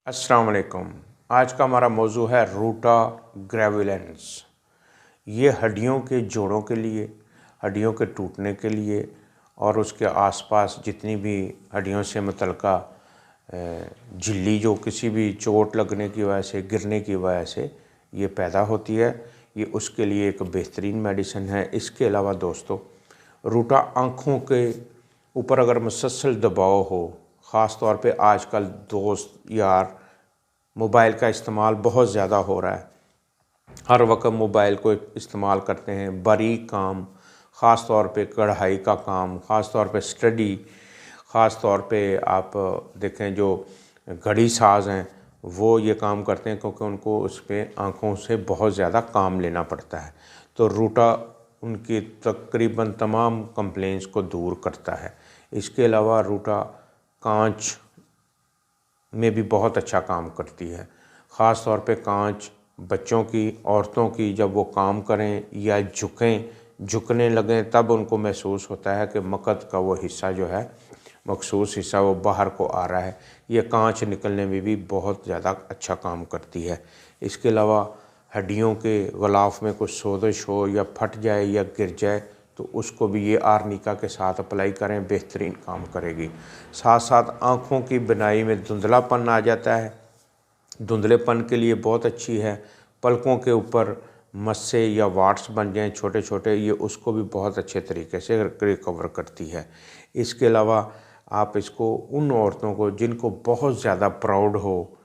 अस्सलाम वालेकुम। आज का हमारा मौजू है रूटा ग्रेविलेंस। ये हड्डियों के जोड़ों के लिए, हड्डियों के टूटने के लिए और उसके आसपास जितनी भी हड्डियों से मुतल्लिका झिल्ली जो किसी भी चोट लगने की वजह से, गिरने की वजह से ये पैदा होती है, ये उसके लिए एक बेहतरीन मेडिसिन है। इसके अलावा दोस्तों, रूटा आँखों के ऊपर अगर मुसलसल दबाव हो, ख़ास तौर पे आजकल दोस्त यार मोबाइल का इस्तेमाल बहुत ज़्यादा हो रहा है, हर वक्त मोबाइल को इस्तेमाल करते हैं, बारीक काम, ख़ास तौर पे कढ़ाई का काम, ख़ास तौर पे स्टडी, ख़ास तौर पे आप देखें जो घड़ी साज हैं वो ये काम करते हैं क्योंकि उनको उस पर आँखों से बहुत ज़्यादा काम लेना पड़ता है। तो रूटा उनकी तकरीबन तमाम कंप्लेंट्स को दूर करता है। इसके अलावा रूटा कांच में भी बहुत अच्छा काम करती है, ख़ास तौर पे कांच बच्चों की, औरतों की जब वो काम करें या झुकने लगें तब उनको महसूस होता है कि मकद का वो हिस्सा जो है, मखसूस हिस्सा वो बाहर को आ रहा है। ये कांच निकलने में भी बहुत ज़्यादा अच्छा काम करती है। इसके अलावा हड्डियों के ग़िलाफ़ में कुछ सोजिश हो या फट जाए या गिर जाए तो उसको भी ये आर्निका के साथ अप्लाई करें, बेहतरीन काम करेगी। साथ साथ आँखों की बिनाई में धुंधलापन आ जाता है, धुंधलेपन के लिए बहुत अच्छी है। पलकों के ऊपर मस्से या वाट्स बन जाएं छोटे छोटे, ये उसको भी बहुत अच्छे तरीके से रिकवर करती है। इसके अलावा आप इसको उन औरतों को जिनको बहुत ज़्यादा प्राउड हो,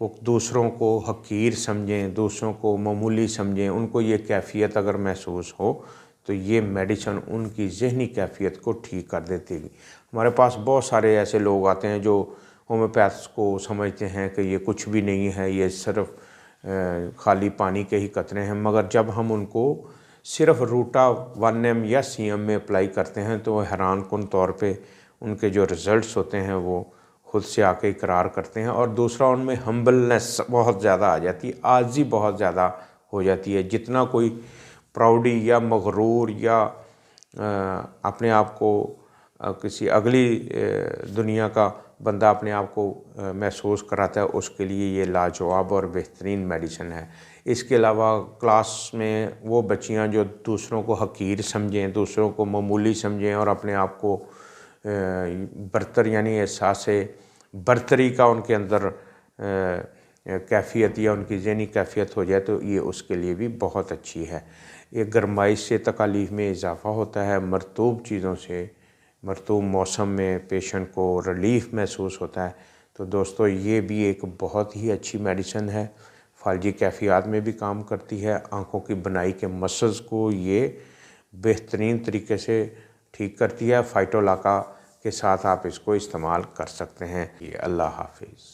वो दूसरों को हकीर समझें, दूसरों को मामूली समझें, उनको ये कैफ़ियत अगर महसूस हो तो ये मेडिसिन उनकी ज़हनी कैफ़ियत को ठीक कर देती है। हमारे पास बहुत सारे ऐसे लोग आते हैं जो होम्योपैथ्स को समझते हैं कि ये कुछ भी नहीं है, ये सिर्फ खाली पानी के ही कतरे हैं, मगर जब हम उनको सिर्फ रूटा 1M या CM में अप्लाई करते हैं तो हैरान कुन तौर पे उनके जो रिज़ल्ट्स होते हैं वो खुद से आके इकरार करते हैं। और दूसरा, उनमें हम्बलनेस बहुत ज़्यादा आ जाती है, आजी बहुत ज़्यादा हो जाती है। जितना कोई प्राउडी या मगरूर या अपने आप को किसी अगली दुनिया का बंदा अपने आप को महसूस कराता है, उसके लिए ये लाजवाब और बेहतरीन मेडिसिन है। इसके अलावा क्लास में वो बच्चियां जो दूसरों को हकीर समझें, दूसरों को मामूली समझें और अपने आप को बरतर यानी एहसास बरतरी का उनके अंदर कैफ़ियत या उनकी ज़हनी कैफ़ियत हो जाए तो ये उसके लिए भी बहुत अच्छी है। ये गरमाइश से तकालीफ में इजाफ़ा होता है, मरतूब चीज़ों से, मरतूब मौसम में पेशेंट को रिलीफ़ महसूस होता है। तो दोस्तों, ये भी एक बहुत ही अच्छी मेडिसिन है, फालजी कैफ़ियत में भी काम करती है। आँखों की बनाई के मसल्स को ये बेहतरीन तरीके से ठीक करती है। फ़ाइटोलाका के साथ आप इसको इस्तेमाल कर सकते हैं। ये अल्लाह हाफ़िज़।